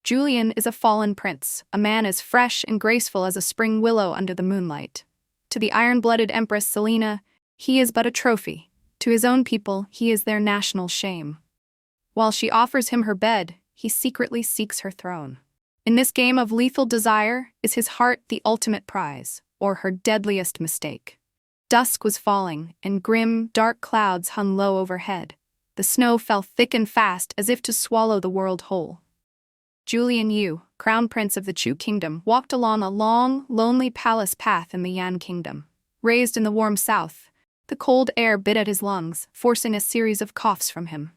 Julian is a fallen prince, a man as fresh and graceful as a spring willow under the moonlight. To the Iron-Blooded Empress Selena, he is but a trophy. To his own people, he is their national shame. While she offers him her bed, he secretly seeks her throne. In this game of lethal desire, is his heart the ultimate prize, or her deadliest mistake? Dusk was falling, and grim, dark clouds hung low overhead. The snow fell thick and fast as if to swallow the world whole. Julian Yu, crown prince of the Chu kingdom, walked along a long, lonely palace path in the Yan kingdom. Raised in the warm south, the cold air bit at his lungs, forcing a series of coughs from him.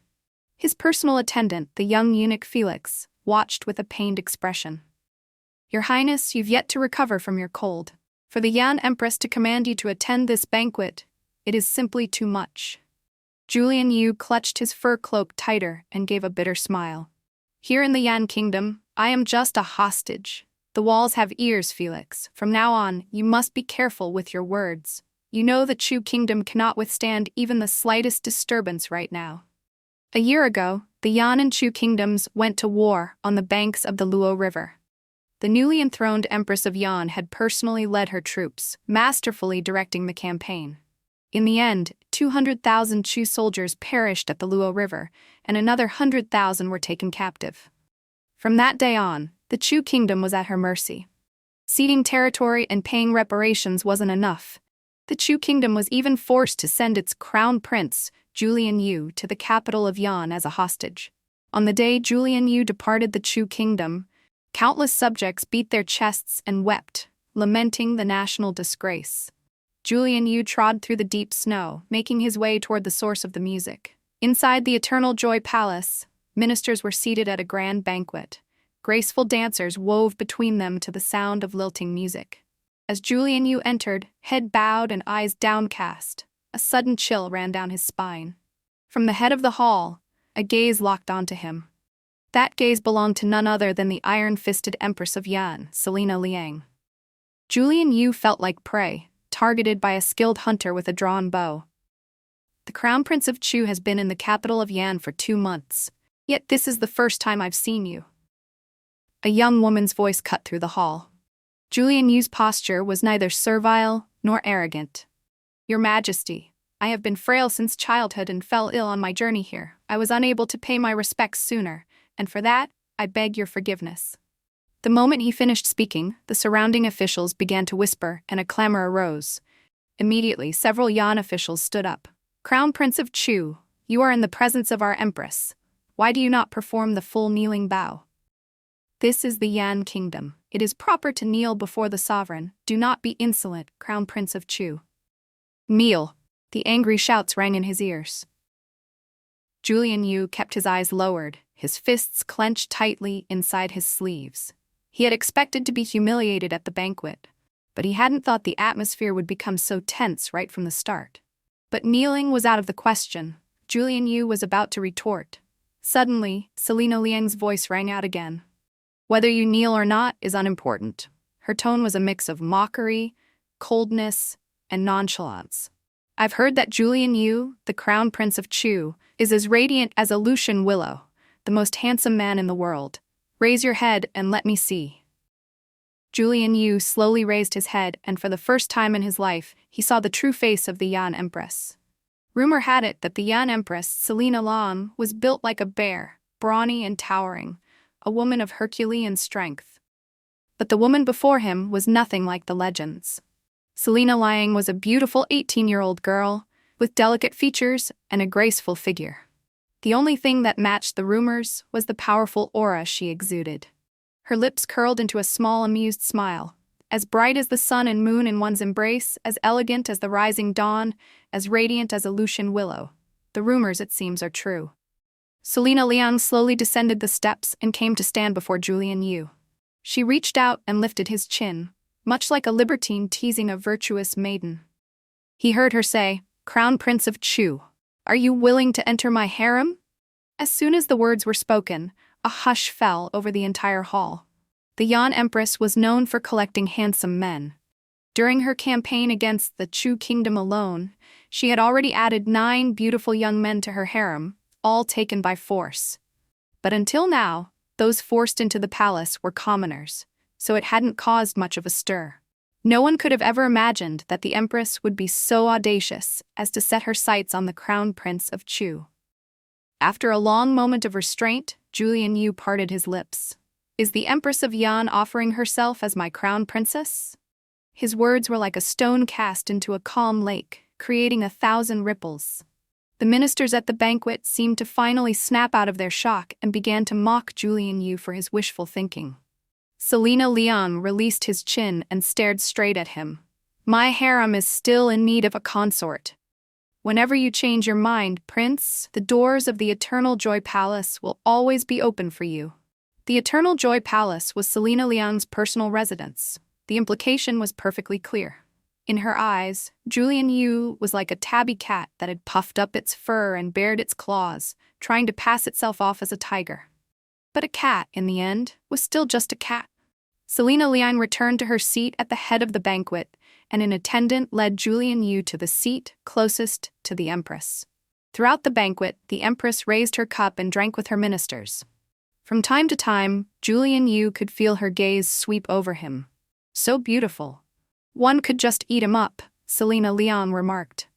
His personal attendant, the young eunuch Felix, watched with a pained expression. "Your Highness, you've yet to recover from your cold. For the Yan Empress to command you to attend this banquet, it is simply too much." Julian Yu clutched his fur cloak tighter and gave a bitter smile. "Here in the Yan kingdom, I am just a hostage. The walls have ears, Felix. From now on, you must be careful with your words. You know the Chu kingdom cannot withstand even the slightest disturbance right now." A year ago, the Yan and Chu kingdoms went to war on the banks of the Luo River. The newly enthroned Empress of Yan had personally led her troops, masterfully directing the campaign. In the end, 200,000 Chu soldiers perished at the Luo River, and another 100,000 were taken captive. From that day on, the Chu kingdom was at her mercy. Ceding territory and paying reparations wasn't enough. The Chu kingdom was even forced to send its crown prince, Julian Yu, to the capital of Yan as a hostage. On the day Julian Yu departed the Chu kingdom, countless subjects beat their chests and wept, lamenting the national disgrace. Julian Yu trod through the deep snow, making his way toward the source of the music. Inside the Eternal Joy Palace, ministers were seated at a grand banquet. Graceful dancers wove between them to the sound of lilting music. As Julian Yu entered, head bowed and eyes downcast, a sudden chill ran down his spine. From the head of the hall, a gaze locked onto him. That gaze belonged to none other than the iron-fisted Empress of Yan, Selena Liang. Julian Yu felt like prey, targeted by a skilled hunter with a drawn bow. "The Crown Prince of Chu has been in the capital of Yan for 2 months, yet this is the first time I've seen you." A young woman's voice cut through the hall. Julian Yu's posture was neither servile nor arrogant. "Your Majesty, I have been frail since childhood and fell ill on my journey here. I was unable to pay my respects sooner, and for that, I beg your forgiveness." The moment he finished speaking, the surrounding officials began to whisper and a clamor arose. Immediately, several Yan officials stood up. "Crown Prince of Chu, you are in the presence of our Empress. Why do you not perform the full kneeling bow?" "This is the Yan kingdom. It is proper to kneel before the sovereign. Do not be insolent, Crown Prince of Chu." "Kneel!" The angry shouts rang in his ears. Julian Yu kept his eyes lowered, his fists clenched tightly inside his sleeves. He had expected to be humiliated at the banquet, but he hadn't thought the atmosphere would become so tense right from the start. But kneeling was out of the question. Julian Yu was about to retort. Suddenly, Selena Liang's voice rang out again. "Whether you kneel or not is unimportant." Her tone was a mix of mockery, coldness, and nonchalance. "I've heard that Julian Yu, the Crown Prince of Chu, is as radiant as a Lucian willow, the most handsome man in the world. Raise your head and let me see." Julian Yu slowly raised his head, and for the first time in his life, he saw the true face of the Yan Empress. Rumor had it that the Yan Empress, Selena Liang, was built like a bear, brawny and towering, a woman of Herculean strength. But the woman before him was nothing like the legends. Selena Liang was a beautiful 18-year-old girl, with delicate features and a graceful figure. The only thing that matched the rumors was the powerful aura she exuded. Her lips curled into a small, amused smile, as bright as the sun and moon in one's embrace, as elegant as the rising dawn, as radiant as a Lucian willow. The rumors, it seems, are true. Selena Liang slowly descended the steps and came to stand before Julian Yu. She reached out and lifted his chin, much like a libertine teasing a virtuous maiden. He heard her say, "Crown Prince of Chu, are you willing to enter my harem?" As soon as the words were spoken, a hush fell over the entire hall. The Yan Empress was known for collecting handsome men. During her campaign against the Chu kingdom alone, she had already added 9 beautiful young men to her harem, all taken by force. But until now, Those forced into the palace were commoners, so it hadn't caused much of a stir. No one could have ever imagined that the Empress would be so audacious as to set her sights on the Crown Prince of Chu. After a long moment of restraint, Julian Yu parted his lips. "Is the Empress of Yan offering herself as my crown princess?" His words were like a stone cast into a calm lake, creating 1,000 ripples. The ministers at the banquet seemed to finally snap out of their shock and began to mock Julian Yu for his wishful thinking. Selena Liang released his chin and stared straight at him. "My harem is still in need of a consort. Whenever you change your mind, Prince, the doors of the Eternal Joy Palace will always be open for you." The Eternal Joy Palace was Selena Liang's personal residence. The implication was perfectly clear. In her eyes, Julian Yu was like a tabby cat that had puffed up its fur and bared its claws, trying to pass itself off as a tiger. But a cat, in the end, was still just a cat. Selena Liang returned to her seat at the head of the banquet, and an attendant led Julian Yu to the seat closest to the Empress. Throughout the banquet, the Empress raised her cup and drank with her ministers. From time to time, Julian Yu could feel her gaze sweep over him. "So beautiful. One could just eat him up," Selena Liang remarked.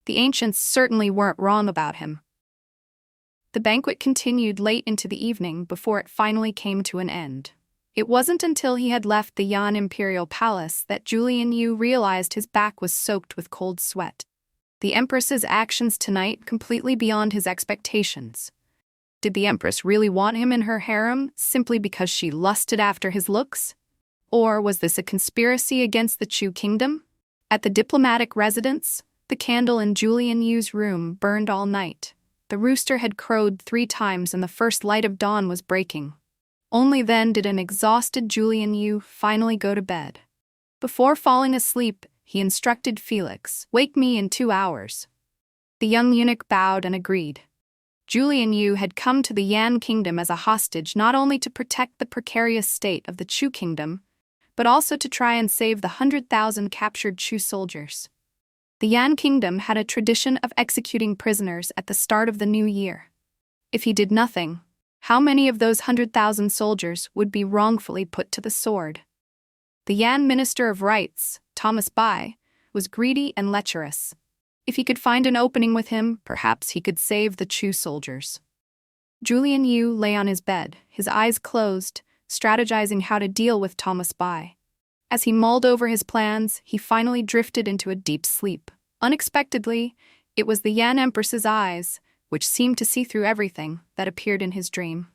The ancients certainly weren't wrong about him. The banquet continued late into the evening before it finally came to an end. It wasn't until he had left the Yan Imperial Palace that Julian Yu realized his back was soaked with cold sweat. The Empress's actions tonight completely beyond his expectations. Did the Empress really want him in her harem simply because she lusted after his looks? Or was this a conspiracy against the Chu kingdom? At the diplomatic residence, the candle in Julian Yu's room burned all night. The rooster had crowed 3 times and the first light of dawn was breaking. Only then did an exhausted Julian Yu finally go to bed. Before falling asleep, he instructed Felix, "Wake me in 2 hours." The young eunuch bowed and agreed. Julian Yu had come to the Yan kingdom as a hostage not only to protect the precarious state of the Chu kingdom, but also to try and save the 100,000 captured Chu soldiers. The Yan kingdom had a tradition of executing prisoners at the start of the new year. If he did nothing, how many of those 100,000 soldiers would be wrongfully put to the sword? The Yan Minister of Rights, Thomas Bai, was greedy and lecherous. If he could find an opening with him, perhaps he could save the Chu soldiers. Julian Yu lay on his bed, his eyes closed, strategizing how to deal with Thomas Bai. As he mulled over his plans, he finally drifted into a deep sleep. Unexpectedly, it was the Yan Empress's eyes, which seemed to see through everything, that appeared in his dream.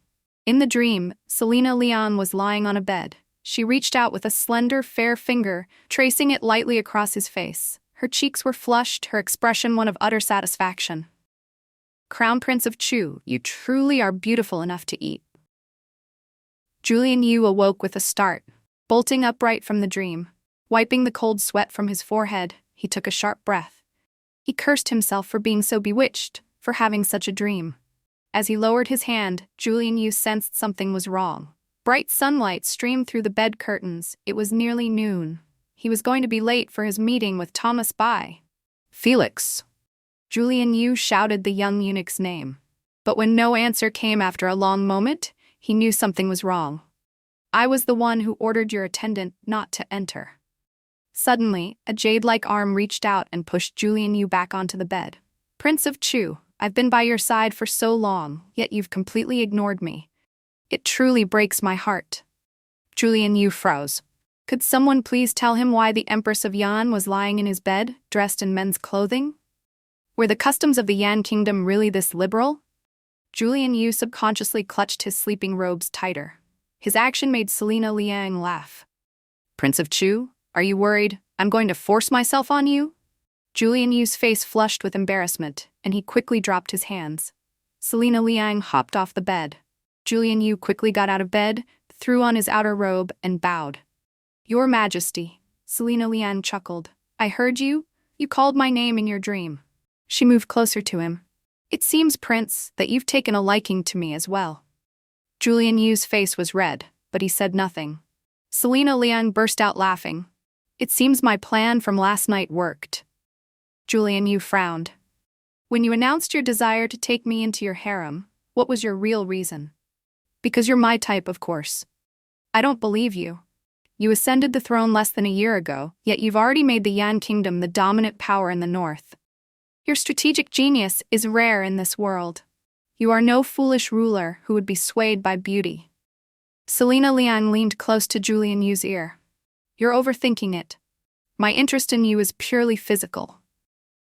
In the dream, Selena Liang was lying on a bed. She reached out with a slender, fair finger, tracing it lightly across his face. Her cheeks were flushed, her expression one of utter satisfaction. "Crown Prince of Chu, you truly are beautiful enough to eat." Julian Yu awoke with a start, bolting upright from the dream. Wiping the cold sweat from his forehead, he took a sharp breath. He cursed himself for being so bewitched, for having such a dream. As he lowered his hand, Julian Yu sensed something was wrong. Bright sunlight streamed through the bed curtains. It was nearly noon. He was going to be late for his meeting with Thomas Bai. "Felix!" Julian Yu shouted the young eunuch's name. But when no answer came after a long moment, he knew something was wrong. "I was the one who ordered your attendant not to enter." Suddenly, a jade-like arm reached out and pushed Julian Yu back onto the bed. "Prince of Chu, I've been by your side for so long, yet you've completely ignored me. It truly breaks my heart." Julian Yu froze. Could someone please tell him why the Empress of Yan was lying in his bed, dressed in men's clothing? Were the customs of the Yan kingdom really this liberal? Julian Yu subconsciously clutched his sleeping robes tighter. His action made Selena Liang laugh. "Prince of Chu, are you worried I'm going to force myself on you?" Julian Yu's face flushed with embarrassment, and he quickly dropped his hands. Selena Liang hopped off the bed. Julian Yu quickly got out of bed, threw on his outer robe, and bowed. "Your Majesty," Selena Liang chuckled. "I heard you. You called my name in your dream." She moved closer to him. "It seems, Prince, that you've taken a liking to me as well." Julian Yu's face was red, but he said nothing. Selena Liang burst out laughing. "It seems my plan from last night worked." Julian Yu frowned. "When you announced your desire to take me into your harem, what was your real reason?" Because you're my type, of course. I don't believe you. You ascended the throne less than a year ago, yet you've already made the Yan kingdom the dominant power in the north. Your strategic genius is rare in this world. You are no foolish ruler who would be swayed by beauty. Selena Liang leaned close to Julian Yu's ear. You're overthinking it. My interest in you is purely physical.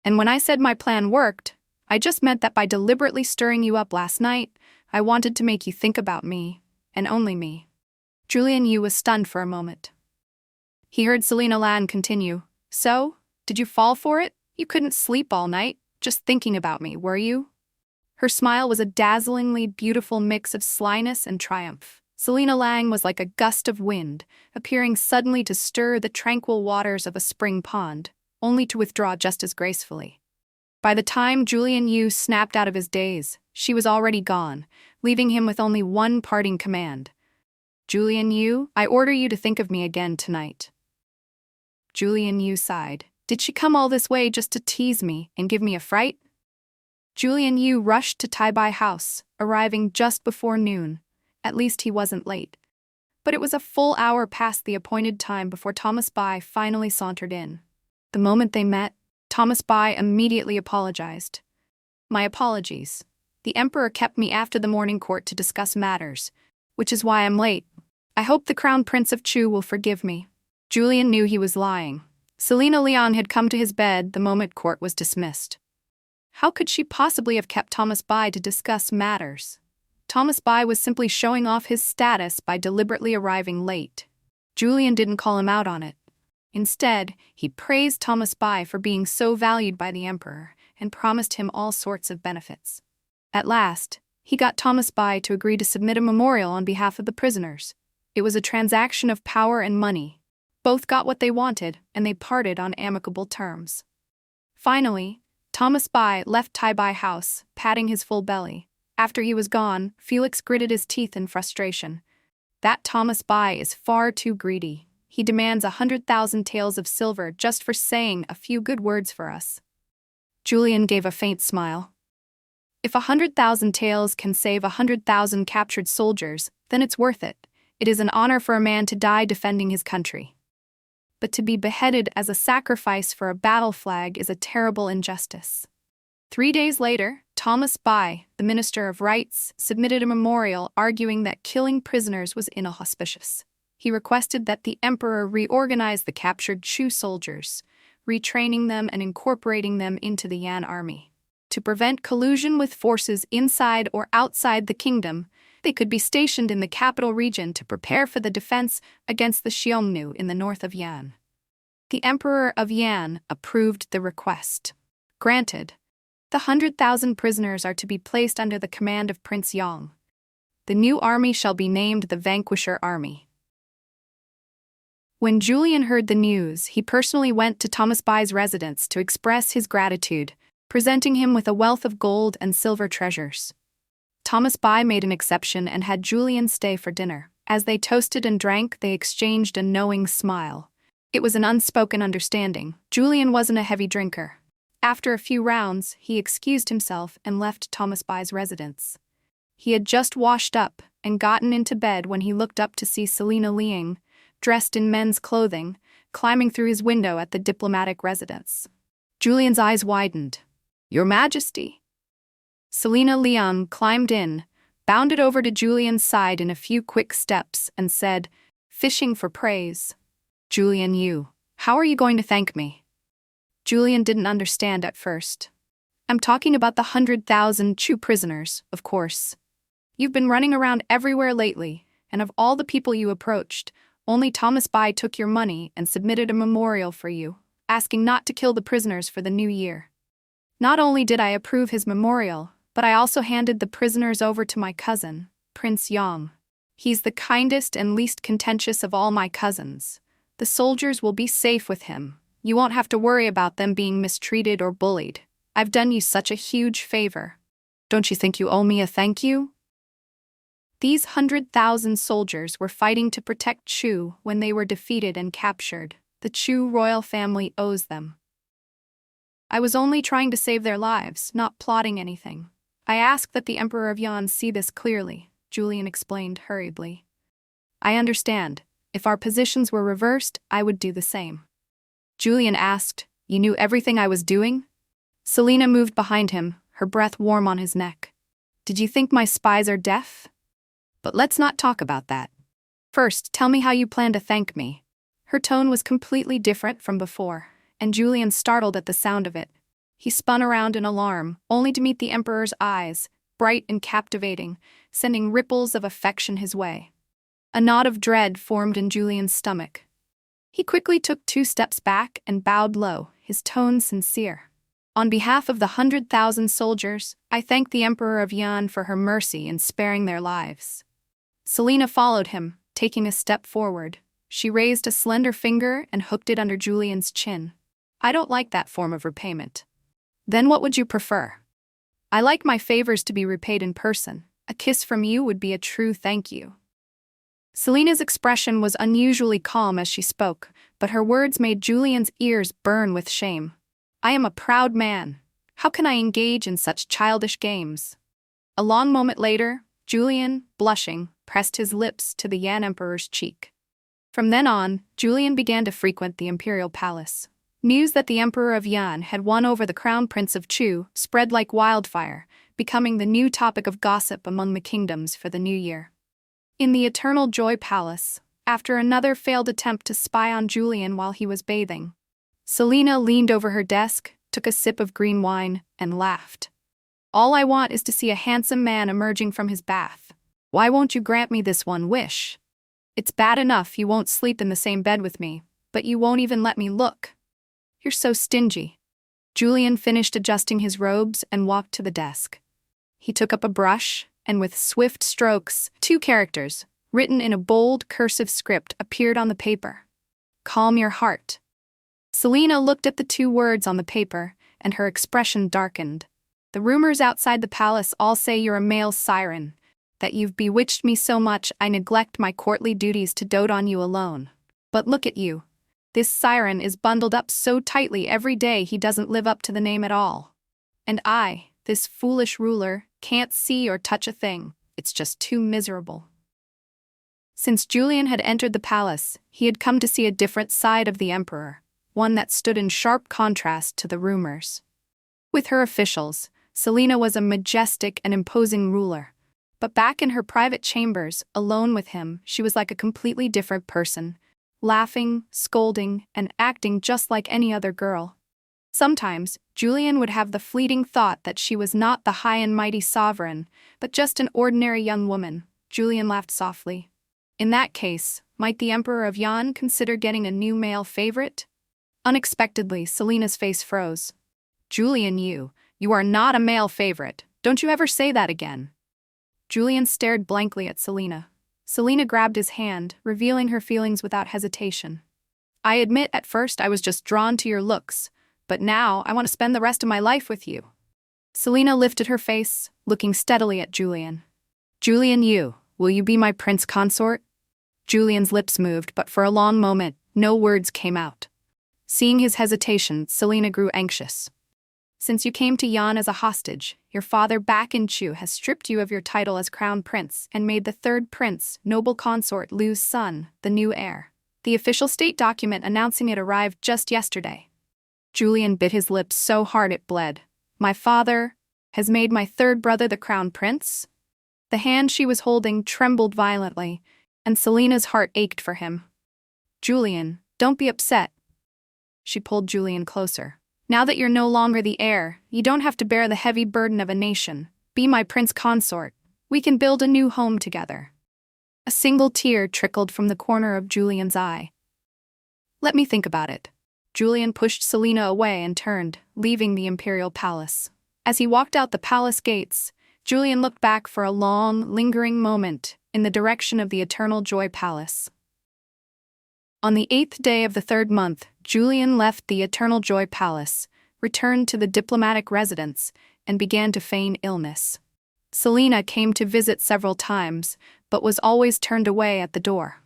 And when I said my plan worked, I just meant that by deliberately stirring you up last night, I wanted to make you think about me, and only me. Julian Yu was stunned for a moment. He heard Selena Liang continue, So, did you fall for it? You couldn't sleep all night, just thinking about me, were you? Her smile was a dazzlingly beautiful mix of slyness and triumph. Selena Liang was like a gust of wind, appearing suddenly to stir the tranquil waters of a spring pond, only to withdraw just as gracefully. By the time Julian Yu snapped out of his daze, she was already gone, leaving him with only one parting command. Julian Yu, I order you to think of me again tonight. Julian Yu sighed. Did she come all this way just to tease me and give me a fright? Julian Yu rushed to Tai Bai House, arriving just before noon. At least he wasn't late. But it was a full hour past the appointed time before Thomas Bai finally sauntered in. The moment they met, Thomas Bai immediately apologized. My apologies. The Emperor kept me after the morning court to discuss matters, which is why I'm late. I hope the Crown Prince of Chu will forgive me. Julian knew he was lying. Selena Liang had come to his bed the moment court was dismissed. How could she possibly have kept Thomas Bai to discuss matters? Thomas Bai was simply showing off his status by deliberately arriving late. Julian didn't call him out on it. Instead, he praised Thomas Bai for being so valued by the Emperor and promised him all sorts of benefits. At last, he got Thomas Bai to agree to submit a memorial on behalf of the prisoners. It was a transaction of power and money. Both got what they wanted, and they parted on amicable terms. Finally, Thomas Bai left Tai Bai House, patting his full belly. After he was gone, Felix gritted his teeth in frustration. That Thomas Bai is far too greedy. He demands 100,000 taels of silver just for saying a few good words for us. Julian gave a faint smile. If 100,000 taels can save 100,000 captured soldiers, then it's worth it. It is an honor for a man to die defending his country. But to be beheaded as a sacrifice for a battle flag is a terrible injustice. 3 days later, Thomas Bai, the Minister of Rights, submitted a memorial arguing that killing prisoners was inauspicious. He requested that the Emperor reorganize the captured Chu soldiers, retraining them and incorporating them into the Yan army. To prevent collusion with forces inside or outside the kingdom, they could be stationed in the capital region to prepare for the defense against the Xiongnu in the north of Yan. The Emperor of Yan approved the request. Granted, the 100,000 prisoners are to be placed under the command of Prince Yang. The new army shall be named the Vanquisher Army. When Julian heard the news, he personally went to Thomas Bai's residence to express his gratitude, presenting him with a wealth of gold and silver treasures. Thomas Bai made an exception and had Julian stay for dinner. As they toasted and drank, they exchanged a knowing smile. It was an unspoken understanding. Julian wasn't a heavy drinker. After a few rounds, he excused himself and left Thomas Bai's residence. He had just washed up and gotten into bed when he looked up to see Selena Liang, dressed in men's clothing, climbing through his window at the diplomatic residence. Julian's eyes widened. Your Majesty. Selena Liang climbed in, bounded over to Julian's side in a few quick steps, and said, fishing for praise. Julian Yu, how are you going to thank me? Julian didn't understand at first. I'm talking about the 100,000 Chu prisoners, of course. You've been running around everywhere lately, and of all the people you approached, only Thomas Bai took your money and submitted a memorial for you, asking not to kill the prisoners for the new year. Not only did I approve his memorial, but I also handed the prisoners over to my cousin, Prince Yang. He's the kindest and least contentious of all my cousins. The soldiers will be safe with him. You won't have to worry about them being mistreated or bullied. I've done you such a huge favor. Don't you think you owe me a thank you? These 100,000 soldiers were fighting to protect Chu when they were defeated and captured. The Chu royal family owes them. I was only trying to save their lives, not plotting anything. I ask that the Emperor of Yan see this clearly. Julian explained hurriedly. I understand. If our positions were reversed, I would do the same. Julian asked, You knew everything I was doing? Selena moved behind him, her breath warm on his neck. Did you think my spies are deaf? But let's not talk about that. First, tell me how you plan to thank me. Her tone was completely different from before, and Julian startled at the sound of it. He spun around in alarm, only to meet the Emperor's eyes, bright and captivating, sending ripples of affection his way. A knot of dread formed in Julian's stomach. He quickly took 2 steps back and bowed low, his tone sincere. On behalf of the 100,000 soldiers, I thank the Emperor of Yan for her mercy in sparing their lives. Selena followed him, taking a step forward. She raised a slender finger and hooked it under Julian's chin. I don't like that form of repayment. Then what would you prefer? I like my favors to be repaid in person. A kiss from you would be a true thank you. Selena's expression was unusually calm as she spoke, but her words made Julian's ears burn with shame. I am a proud man. How can I engage in such childish games? A long moment later, Julian, blushing, pressed his lips to the Yan Emperor's cheek. From then on, Julian began to frequent the imperial palace. News that the Emperor of Yan had won over the Crown Prince of Chu spread like wildfire, becoming the new topic of gossip among the kingdoms for the new year. In the Eternal Joy Palace, after another failed attempt to spy on Julian while he was bathing, Selena leaned over her desk, took a sip of green wine, and laughed. All I want is to see a handsome man emerging from his bath. Why won't you grant me this one wish? It's bad enough you won't sleep in the same bed with me, but you won't even let me look. You're so stingy. Julian finished adjusting his robes and walked to the desk. He took up a brush, and with swift strokes, 2 characters, written in a bold, cursive script, appeared on the paper. Calm your heart. Selena looked at the 2 words on the paper, and her expression darkened. The rumors outside the palace all say you're a male siren, that you've bewitched me so much I neglect my courtly duties to dote on you alone. But look at you. This siren is bundled up so tightly every day he doesn't live up to the name at all. And I, this foolish ruler, can't see or touch a thing. It's just too miserable. Since Julian had entered the palace, he had come to see a different side of the Emperor, one that stood in sharp contrast to the rumors. With her officials, Selena was a majestic and imposing ruler. But back in her private chambers, alone with him, she was like a completely different person, laughing, scolding, and acting just like any other girl. Sometimes, Julian would have the fleeting thought that she was not the high and mighty sovereign, but just an ordinary young woman. Julian laughed softly. In that case, might the Emperor of Yan consider getting a new male favorite? Unexpectedly, Selena's face froze. Julian, you are not a male favorite. Don't you ever say that again. Julian stared blankly at Selena. Selena grabbed his hand, revealing her feelings without hesitation. I admit at first I was just drawn to your looks, but now I want to spend the rest of my life with you. Selena lifted her face, looking steadily at Julian. Julian, will you be my prince consort? Julian's lips moved, but for a long moment, no words came out. Seeing his hesitation, Selena grew anxious. Since you came to Yan as a hostage, your father back in Chu has stripped you of your title as crown prince and made the 3rd prince, noble consort Lu's son, the new heir. The official state document announcing it arrived just yesterday. Julian bit his lips so hard it bled. My father has made my 3rd brother the crown prince? The hand she was holding trembled violently, and Selena's heart ached for him. Julian, don't be upset. She pulled Julian closer. Now that you're no longer the heir, you don't have to bear the heavy burden of a nation. Be my prince consort. We can build a new home together. A single tear trickled from the corner of Julian's eye. Let me think about it. Julian pushed Selena away and turned, leaving the imperial palace. As he walked out the palace gates, Julian looked back for a long, lingering moment in the direction of the Eternal Joy Palace. On the 8th day of the 3rd month, Julian left the Eternal Joy Palace, returned to the diplomatic residence, and began to feign illness. Selena came to visit several times, but was always turned away at the door.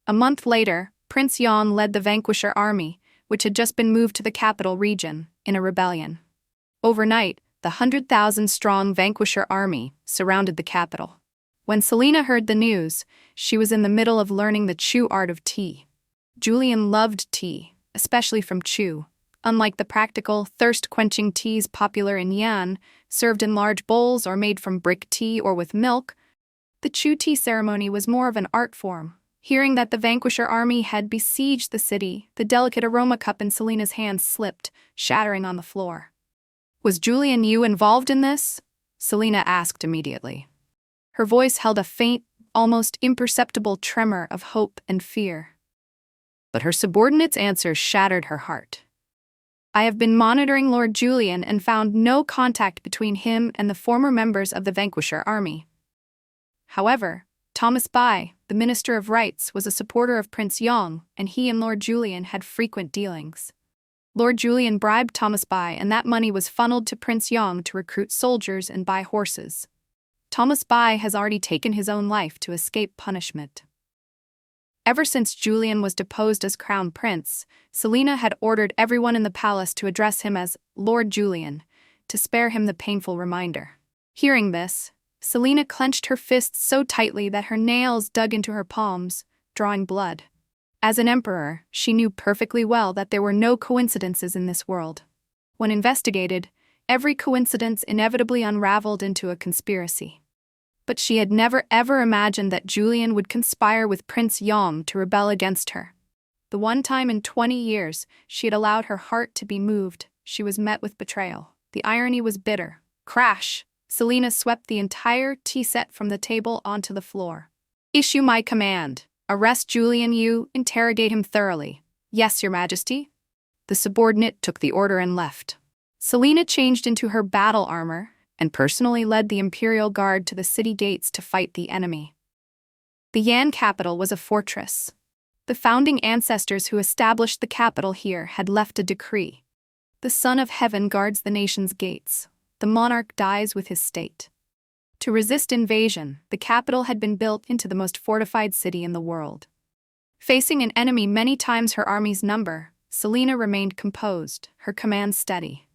A month later, Prince Yan led the Vanquisher army, which had just been moved to the capital region, in a rebellion. Overnight, the 100,000-strong Vanquisher army surrounded the capital. When Selena heard the news, she was in the middle of learning the Chu art of tea. Julian loved tea, especially from Chu. Unlike the practical, thirst-quenching teas popular in Yan, served in large bowls or made from brick tea or with milk, the Chu tea ceremony was more of an art form. Hearing that the Vanquisher army had besieged the city, the delicate aroma cup in Selena's hand slipped, shattering on the floor. "Was Julian Yu involved in this?" Selena asked immediately. Her voice held a faint, almost imperceptible tremor of hope and fear. But her subordinate's answer shattered her heart. "I have been monitoring Lord Julian and found no contact between him and the former members of the Vanquisher army." However, Thomas Bai, the Minister of Rights, was a supporter of Prince Yong, and he and Lord Julian had frequent dealings. Lord Julian bribed Thomas Bai, and that money was funneled to Prince Yong to recruit soldiers and buy horses. Thomas Bai has already taken his own life to escape punishment. Ever since Julian was deposed as Crown Prince, Selena had ordered everyone in the palace to address him as Lord Julian, to spare him the painful reminder. Hearing this, Selena clenched her fists so tightly that her nails dug into her palms, drawing blood. As an emperor, she knew perfectly well that there were no coincidences in this world. When investigated, every coincidence inevitably unraveled into a conspiracy. But she had never ever imagined that Julian would conspire with Prince Yong to rebel against her. The one time in 20 years she had allowed her heart to be moved, she was met with betrayal. The irony was bitter. Crash! Selena swept the entire tea set from the table onto the floor. "Issue my command. Arrest Julian Yu, interrogate him thoroughly." "Yes, Your Majesty." The subordinate took the order and left. Selena changed into her battle armor and personally led the Imperial Guard to the city gates to fight the enemy. The Yan capital was a fortress. The founding ancestors who established the capital here had left a decree. The Son of Heaven guards the nation's gates. The monarch dies with his state. To resist invasion, the capital had been built into the most fortified city in the world. Facing an enemy many times her army's number, Selena remained composed, her command steady.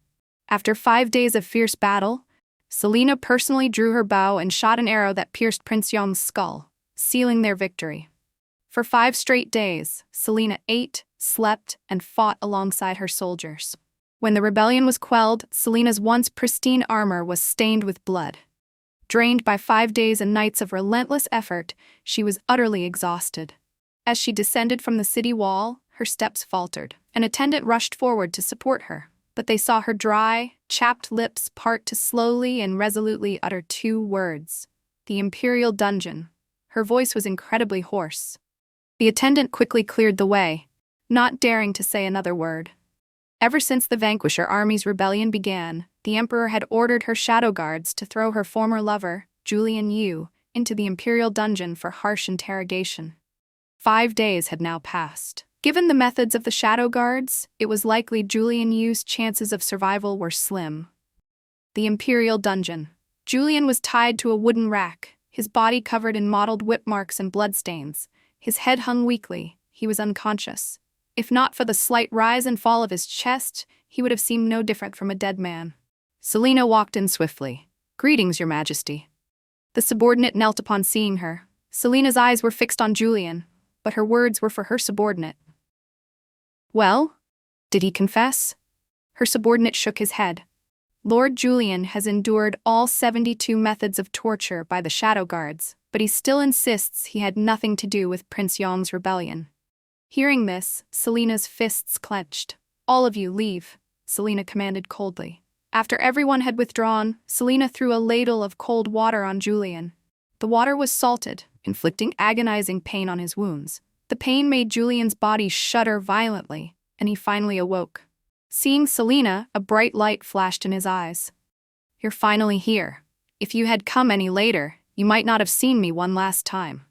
After 5 days of fierce battle, Selena personally drew her bow and shot an arrow that pierced Prince Yong's skull, sealing their victory. For 5 straight days, Selena ate, slept, and fought alongside her soldiers. When the rebellion was quelled, Selena's once pristine armor was stained with blood. Drained by 5 days and nights of relentless effort, she was utterly exhausted. As she descended from the city wall, her steps faltered. An attendant rushed forward to support her, but they saw her dry, chapped lips part to slowly and resolutely utter 2 words. "The Imperial Dungeon." Her voice was incredibly hoarse. The attendant quickly cleared the way, not daring to say another word. Ever since the Vanquisher army's rebellion began, the Emperor had ordered her shadow guards to throw her former lover, Julian Yu, into the Imperial dungeon for harsh interrogation. 5 days had now passed. Given the methods of the shadow guards, it was likely Julian Yu's chances of survival were slim. The Imperial dungeon. Julian was tied to a wooden rack, his body covered in mottled whip marks and bloodstains. His head hung weakly. He was unconscious. If not for the slight rise and fall of his chest, he would have seemed no different from a dead man. Selena walked in swiftly. "Greetings, Your Majesty." The subordinate knelt upon seeing her. Selena's eyes were fixed on Julian, but her words were for her subordinate. "Well? Did he confess?" Her subordinate shook his head. "Lord Julian has endured all 72 methods of torture by the shadow guards, but he still insists he had nothing to do with Prince Yong's rebellion." Hearing this, Selena's fists clenched. "All of you leave," Selena commanded coldly. After everyone had withdrawn, Selena threw a ladle of cold water on Julian. The water was salted, inflicting agonizing pain on his wounds. The pain made Julian's body shudder violently, and he finally awoke. Seeing Selena, a bright light flashed in his eyes. "You're finally here. If you had come any later, you might not have seen me one last time."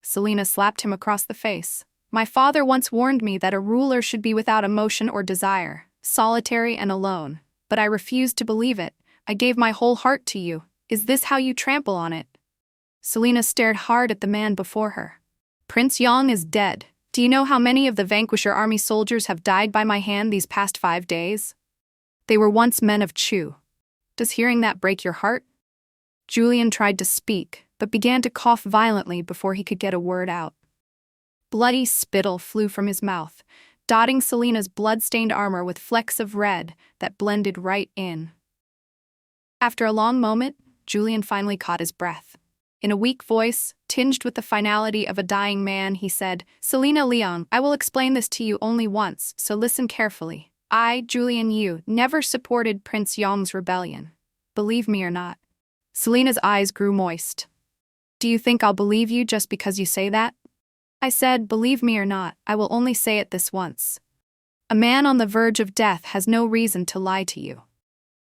Selena slapped him across the face. "My father once warned me that a ruler should be without emotion or desire, solitary and alone. But I refused to believe it. I gave my whole heart to you. Is this how you trample on it?" Selena stared hard at the man before her. "Prince Yong is dead. Do you know how many of the Vanquisher army soldiers have died by my hand these past 5 days? They were once men of Chu. Does hearing that break your heart?" Julian tried to speak, but began to cough violently before he could get a word out. Bloody spittle flew from his mouth, dotting Selena's blood-stained armor with flecks of red that blended right in. After a long moment, Julian finally caught his breath. In a weak voice, tinged with the finality of a dying man, he said, "Selena Leon, I will explain this to you only once, so listen carefully. I, Julian Yu, never supported Prince Yong's rebellion. Believe me or not." Selena's eyes grew moist. "Do you think I'll believe you just because you say that?" I said, "Believe me or not, I will only say it this once. A man on the verge of death has no reason to lie to you.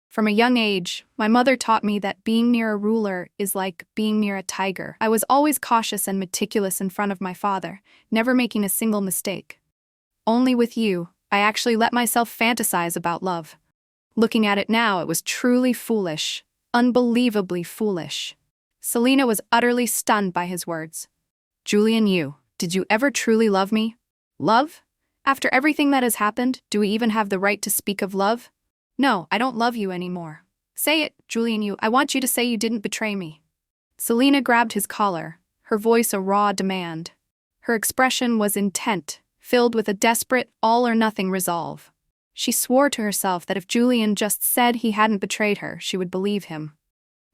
From a young age, my mother taught me that being near a ruler is like being near a tiger. I was always cautious and meticulous in front of my father, never making a single mistake. Only with you, I actually let myself fantasize about love. Looking at it now, it was truly foolish, unbelievably foolish." Selena was utterly stunned by his words. "Julian Yu, did you ever truly love me? Love? After everything that has happened, do we even have the right to speak of love? No, I don't love you anymore. Say it, Julian Yu. I want you to say you didn't betray me." Selena grabbed his collar, her voice a raw demand. Her expression was intent, filled with a desperate, all-or-nothing resolve. She swore to herself that if Julian just said he hadn't betrayed her, she would believe him.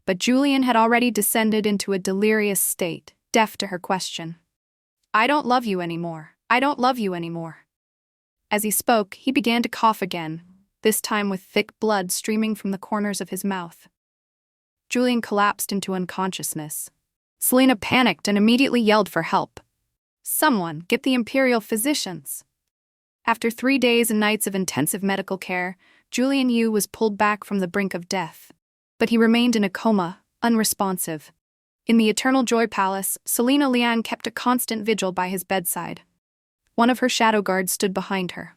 But Julian had already descended into a delirious state, deaf to her question. "I don't love you anymore. I don't love you anymore." As he spoke, he began to cough again, this time with thick blood streaming from the corners of his mouth. Julian collapsed into unconsciousness. Selena panicked and immediately yelled for help. "Someone, get the imperial physicians." After 3 days and nights of intensive medical care, Julian Yu was pulled back from the brink of death. But he remained in a coma, unresponsive. In the Eternal Joy Palace, Selena Liang kept a constant vigil by his bedside. One of her shadow guards stood behind her.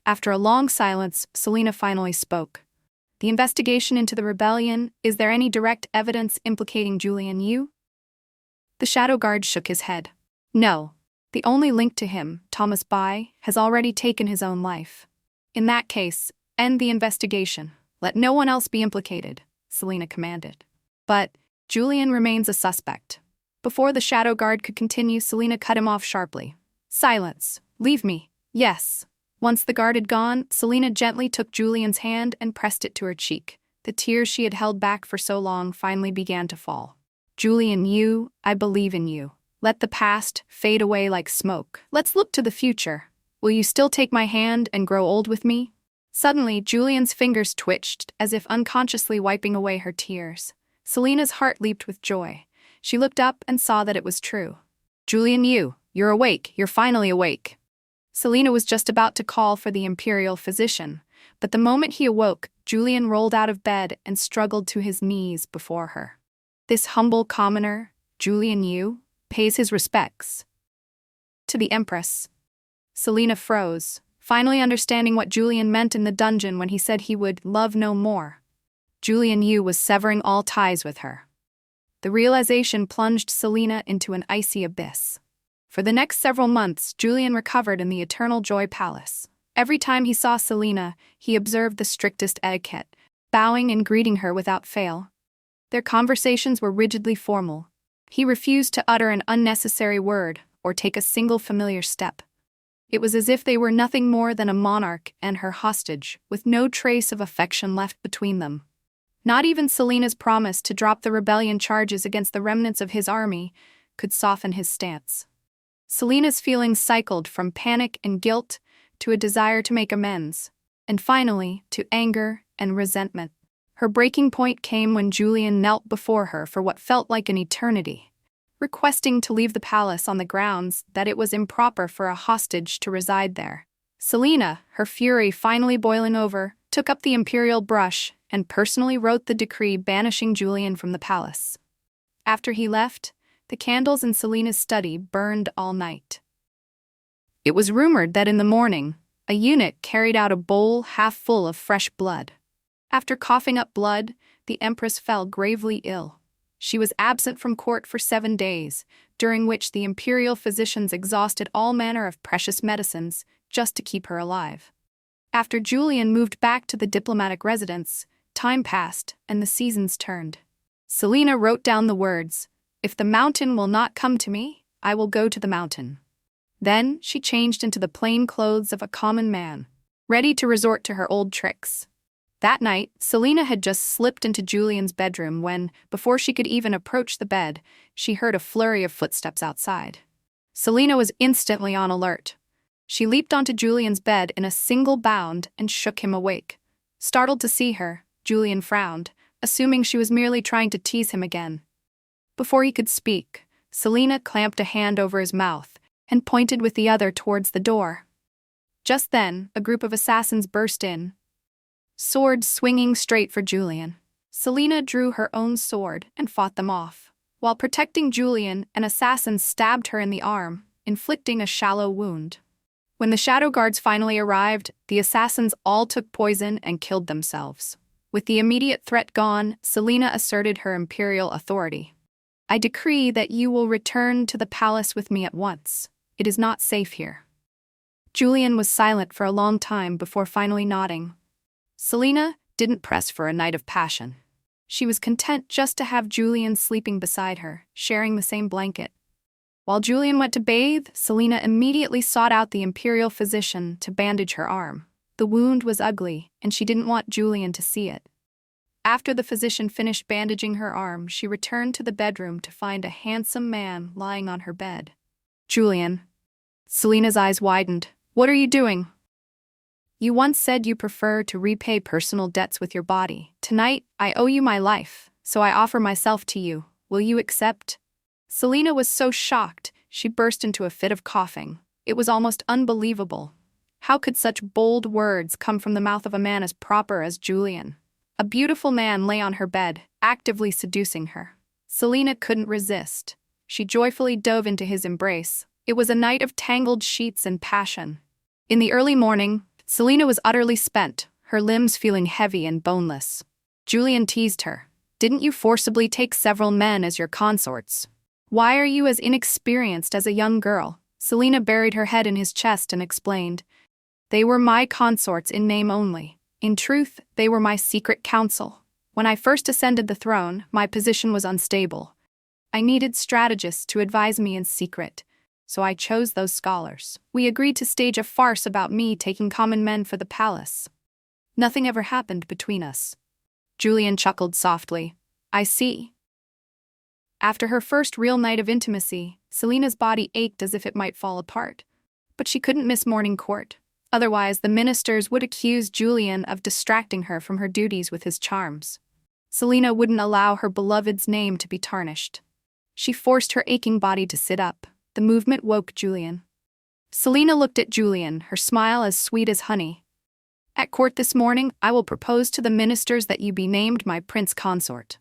After a long silence, Selena finally spoke. "The investigation into the rebellion, is there any direct evidence implicating Julian Yu?" The shadow guard shook his head. "No. The only link to him, Thomas Bai, has already taken his own life. In that case, end the investigation. Let no one else be implicated," Selena commanded. "But Julian remains a suspect." Before the shadow guard could continue, Selena cut him off sharply. "Silence. Leave me. Yes." Once the guard had gone, Selena gently took Julian's hand and pressed it to her cheek. The tears she had held back for so long finally began to fall. "Julian Yu, I believe in you. Let the past fade away like smoke. Let's look to the future. Will you still take my hand and grow old with me?" Suddenly, Julian's fingers twitched, as if unconsciously wiping away her tears. Selena's heart leaped with joy. She looked up and saw that it was true. "Julian Yu, you're awake. You're finally awake." Selena was just about to call for the imperial physician, but the moment he awoke, Julian rolled out of bed and struggled to his knees before her. This humble commoner, Julian Yu, pays his respects to the Empress. Selena froze, finally understanding what Julian meant in the dungeon when he said he would love no more. Julian Yu was severing all ties with her. The realization plunged Selena into an icy abyss. For the next several months, Julian recovered in the Eternal Joy Palace. Every time he saw Selena, he observed the strictest etiquette, bowing and greeting her without fail. Their conversations were rigidly formal. He refused to utter an unnecessary word or take a single familiar step. It was as if they were nothing more than a monarch and her hostage, with no trace of affection left between them. Not even Selena's promise to drop the rebellion charges against the remnants of his army could soften his stance. Selena's feelings cycled from panic and guilt to a desire to make amends, and finally to anger and resentment. Her breaking point came when Julian knelt before her for what felt like an eternity, requesting to leave the palace on the grounds that it was improper for a hostage to reside there. Selena, her fury finally boiling over, took up the imperial brush and personally wrote the decree banishing Julian from the palace. After he left, the candles in Selena's study burned all night. It was rumored that in the morning, a eunuch carried out a bowl half full of fresh blood. After coughing up blood, the Empress fell gravely ill. She was absent from court for 7 days, during which the imperial physicians exhausted all manner of precious medicines just to keep her alive. After Julian moved back to the diplomatic residence, time passed and the seasons turned. Selena wrote down the words, If the mountain will not come to me, I will go to the mountain." Then she changed into the plain clothes of a common man, ready to resort to her old tricks. That night, Selena had just slipped into Julian's bedroom when, before she could even approach the bed, she heard a flurry of footsteps outside. Selena was instantly on alert. She leaped onto Julian's bed in a single bound and shook him awake. Startled to see her, Julian frowned, assuming she was merely trying to tease him again. Before he could speak, Selena clamped a hand over his mouth and pointed with the other towards the door. Just then, a group of assassins burst in, swords swinging straight for Julian. Selena drew her own sword and fought them off. While protecting Julian, an assassin stabbed her in the arm, inflicting a shallow wound. When the shadow guards finally arrived, the assassins all took poison and killed themselves. With the immediate threat gone, Selena asserted her imperial authority. "I decree that you will return to the palace with me at once. It is not safe here." Julian was silent for a long time before finally nodding. Selena didn't press for a night of passion. She was content just to have Julian sleeping beside her, sharing the same blanket. While Julian went to bathe, Selena immediately sought out the imperial physician to bandage her arm. The wound was ugly, and she didn't want Julian to see it. After the physician finished bandaging her arm, she returned to the bedroom to find a handsome man lying on her bed. "Julian." Selena's eyes widened. "What are you doing?" "You once said you prefer to repay personal debts with your body. Tonight, I owe you my life, so I offer myself to you. Will you accept?" Selena was so shocked, she burst into a fit of coughing. It was almost unbelievable. How could such bold words come from the mouth of a man as proper as Julian? A beautiful man lay on her bed, actively seducing her. Selena couldn't resist. She joyfully dove into his embrace. It was a night of tangled sheets and passion. In the early morning, Selena was utterly spent, her limbs feeling heavy and boneless. Julian teased her. "Didn't you forcibly take several men as your consorts? Why are you as inexperienced as a young girl?" Selena buried her head in his chest and explained. "They were my consorts in name only. In truth, they were my secret council. When I first ascended the throne, my position was unstable. I needed strategists to advise me in secret, so I chose those scholars. We agreed to stage a farce about me taking common men for the palace. Nothing ever happened between us." Julian chuckled softly. "I see." After her first real night of intimacy, Selena's body ached as if it might fall apart. But she couldn't miss morning court. Otherwise, the ministers would accuse Julian of distracting her from her duties with his charms. Selena wouldn't allow her beloved's name to be tarnished. She forced her aching body to sit up. The movement woke Julian. Selena looked at Julian, her smile as sweet as honey. "At court this morning, I will propose to the ministers that you be named my prince consort."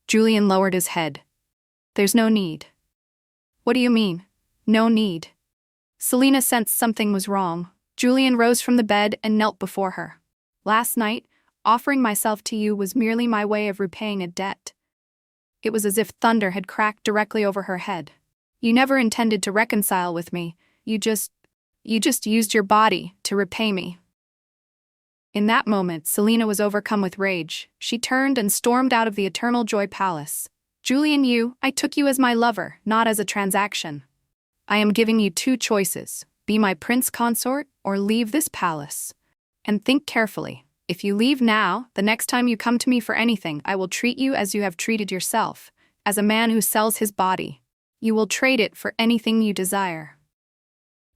Julian lowered his head. "There's no need." "What do you mean, no need?" Selena sensed something was wrong. Julian rose from the bed and knelt before her. "Last night, offering myself to you was merely my way of repaying a debt." It was as if thunder had cracked directly over her head. "You never intended to reconcile with me. You just used your body to repay me." In that moment, Selena was overcome with rage. She turned and stormed out of the Eternal Joy Palace. "Julian, I took you as my lover, not as a transaction. I am giving you two choices. Be my prince consort or leave this palace. And think carefully. If you leave now, the next time you come to me for anything, I will treat you as you have treated yourself, as a man who sells his body. You will trade it for anything you desire."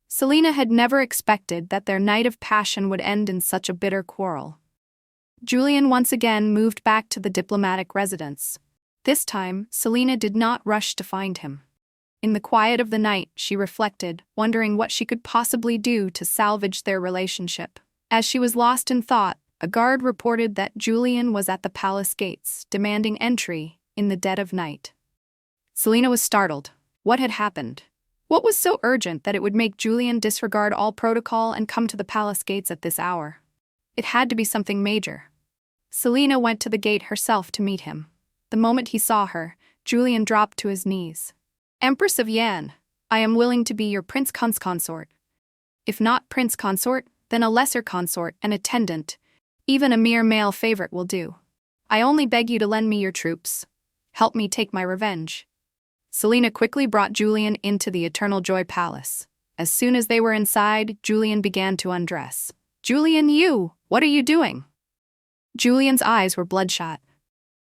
Selena had never expected that their night of passion would end in such a bitter quarrel. Julian once again moved back to the diplomatic residence. This time, Selena did not rush to find him. In the quiet of the night, she reflected, wondering what she could possibly do to salvage their relationship. As she was lost in thought, a guard reported that Julian was at the palace gates, demanding entry in the dead of night. Selena was startled. What had happened? What was so urgent that it would make Julian disregard all protocol and come to the palace gates at this hour? It had to be something major. Selena went to the gate herself to meet him. The moment he saw her, Julian dropped to his knees. "Empress of Yan, I am willing to be your prince consort. If not prince consort, then a lesser consort and attendant. Even a mere male favorite will do. I only beg you to lend me your troops. Help me take my revenge." Selena quickly brought Julian into the Eternal Joy Palace. As soon as they were inside, Julian began to undress. "Julian, what are you doing?" Julian's eyes were bloodshot.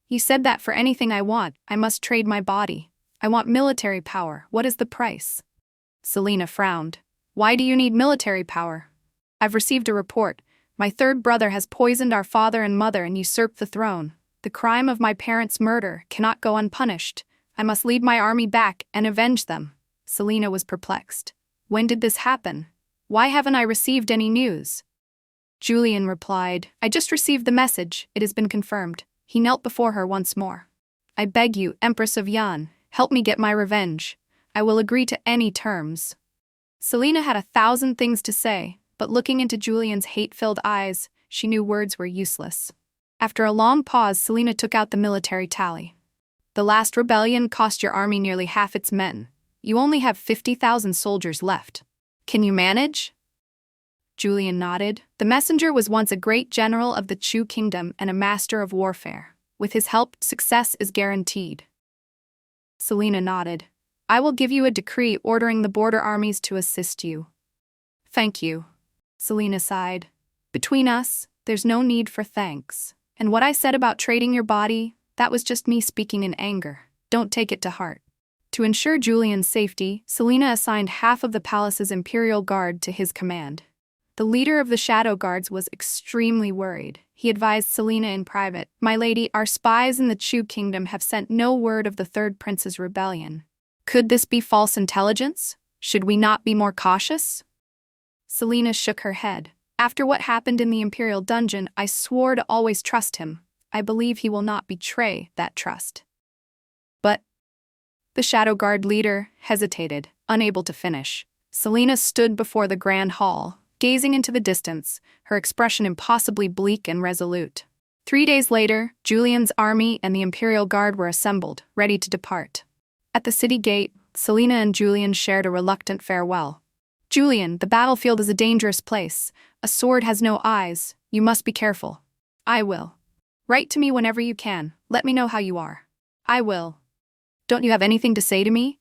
"You said that for anything I want, I must trade my body. I want military power. What is the price?" Selena frowned. "Why do you need military power?" "I've received a report. My third brother has poisoned our father and mother and usurped the throne. The crime of my parents' murder cannot go unpunished. I must lead my army back and avenge them." Selena was perplexed. "When did this happen? Why haven't I received any news?" Julian replied, "I just received the message. It has been confirmed." He knelt before her once more. "I beg you, Empress of Yan, help me get my revenge. I will agree to any terms." Selena had 1,000 things to say, but looking into Julian's hate-filled eyes, she knew words were useless. After a long pause, Selena took out the military tally. "The last rebellion cost your army nearly half its men. You only have 50,000 soldiers left. Can you manage?" Julian nodded. The messenger was once a great general of the Chu kingdom and a master of warfare. With his help, success is guaranteed. Selena nodded. "I will give you a decree ordering the border armies to assist you." "Thank you." Selena sighed. "Between us, there's no need for thanks. And what I said about trading your body, that was just me speaking in anger. Don't take it to heart." To ensure Julian's safety, Selena assigned half of the palace's imperial guard to his command. The leader of the shadow guards was extremely worried. He advised Selena in private, "My lady, our spies in the Chu kingdom have sent no word of the third prince's rebellion. Could this be false intelligence? Should we not be more cautious?" Selena shook her head. "After what happened in the imperial dungeon, I swore to always trust him. I believe he will not betray that trust." "But—" The shadow guard leader hesitated, unable to finish. Selena stood before the grand hall, gazing into the distance, her expression impossibly bleak and resolute. 3 days later, Julian's army and the Imperial Guard were assembled, ready to depart. At the city gate, Selena and Julian shared a reluctant farewell. "Julian, the battlefield is a dangerous place. A sword has no eyes. You must be careful." "I will." "Write to me whenever you can. Let me know how you are." "I will." "Don't you have anything to say to me?"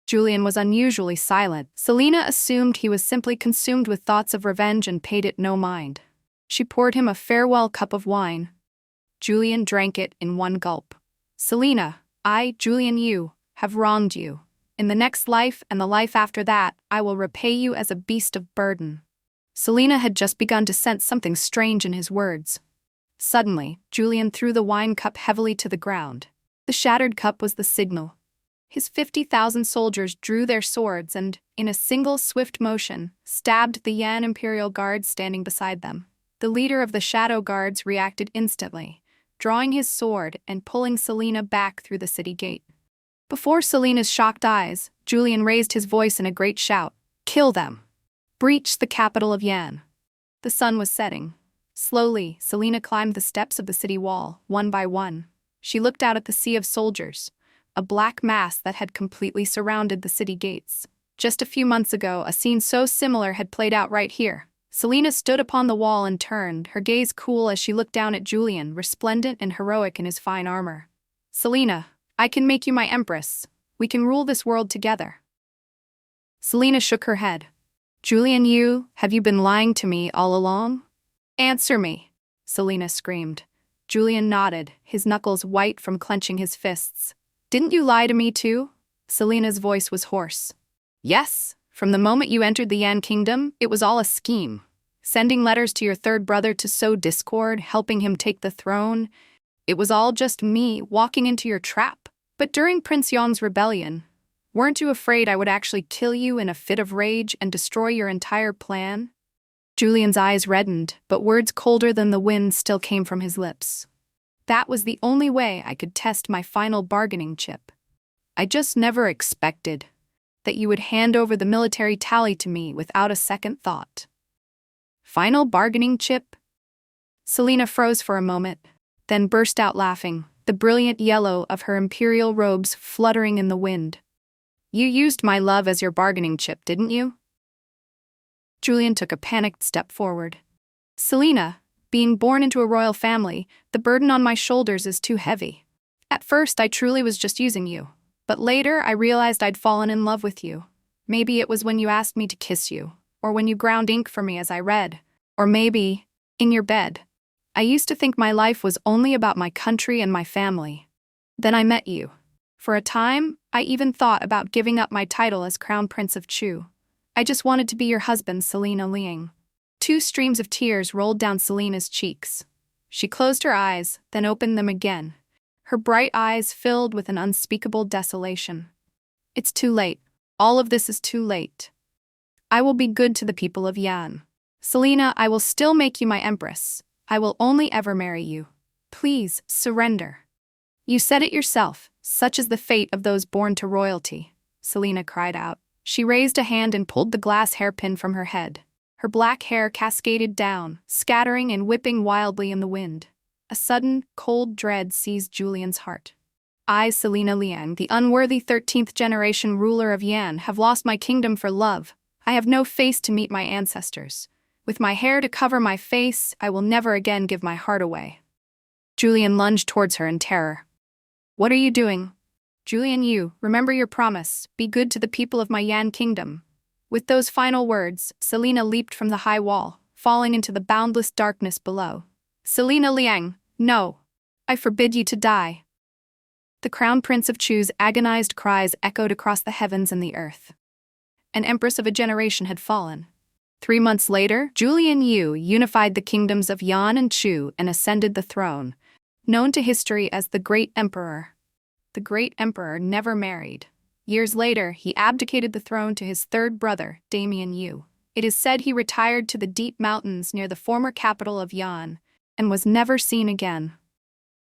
Julian was unusually silent. Selena assumed he was simply consumed with thoughts of revenge and paid it no mind. She poured him a farewell cup of wine. Julian drank it in one gulp. "Selena, I, Julian, have wronged you. In the next life and the life after that, I will repay you as a beast of burden." Selena had just begun to sense something strange in his words. Suddenly, Julian threw the wine cup heavily to the ground. The shattered cup was the signal. His 50,000 soldiers drew their swords and, in a single swift motion, stabbed the Yan Imperial Guard standing beside them. The leader of the Shadow Guards reacted instantly, drawing his sword and pulling Selena back through the city gate. Before Selena's shocked eyes, Julian raised his voice in a great shout. "Kill them! Breach the capital of Yan!" The sun was setting. Slowly, Selena climbed the steps of the city wall, one by one. She looked out at the sea of soldiers, a black mass that had completely surrounded the city gates. Just a few months ago, a scene so similar had played out right here. Selena stood upon the wall and turned, her gaze cool as she looked down at Julian, resplendent and heroic in his fine armor. "Selena, I can make you my empress. We can rule this world together." Selena shook her head. "Julian, have you been lying to me all along? Answer me," Selena screamed. Julian nodded, his knuckles white from clenching his fists. "Didn't you lie to me too?" Selena's voice was hoarse. "Yes, from the moment you entered the Yan Kingdom, it was all a scheme. Sending letters to your third brother to sow discord, helping him take the throne. It was all just me walking into your trap. But during Prince Yong's rebellion, weren't you afraid I would actually kill you in a fit of rage and destroy your entire plan?" Julian's eyes reddened, but words colder than the wind still came from his lips. "That was the only way I could test my final bargaining chip. I just never expected that you would hand over the military tally to me without a second thought." "Final bargaining chip?" Selena froze for a moment, then burst out laughing, the brilliant yellow of her imperial robes fluttering in the wind. "You used my love as your bargaining chip, didn't you?" Julian took a panicked step forward. "Selena, being born into a royal family, the burden on my shoulders is too heavy. At first, I truly was just using you. But later, I realized I'd fallen in love with you. Maybe it was when you asked me to kiss you, or when you ground ink for me as I read, or maybe in your bed. I used to think my life was only about my country and my family. Then I met you. For a time, I even thought about giving up my title as Crown Prince of Chu. I just wanted to be your husband, Selena Liang. 2 streams of tears rolled down Selena's cheeks. She closed her eyes, then opened them again. Her bright eyes filled with an unspeakable desolation. It's too late. All of this is too late. I will be good to the people of Yan. Selena, I will still make you my empress. I will only ever marry you. Please, surrender. You said it yourself, such is the fate of those born to royalty, Selena cried out. She raised a hand and pulled the glass hairpin from her head. Her black hair cascaded down, scattering and whipping wildly in the wind. A sudden, cold dread seized Julian's heart. I, Selena Liang, the unworthy 13th-generation ruler of Yan, have lost my kingdom for love. I have no face to meet my ancestors. With my hair to cover my face, I will never again give my heart away. Julian lunged towards her in terror. What are you doing? Julian, you, remember your promise. Be good to the people of my Yan kingdom. With those final words, Selena leaped from the high wall, falling into the boundless darkness below. Selena Liang, no! I forbid you to die. The Crown Prince of Chu's agonized cries echoed across the heavens and the earth. An empress of a generation had fallen. 3 months later, Julian Yu unified the kingdoms of Yan and Chu and ascended the throne, known to history as the Great Emperor. The Great Emperor never married. Years later, he abdicated the throne to his 3rd brother, Damien Yu. It is said he retired to the deep mountains near the former capital of Yan and was never seen again.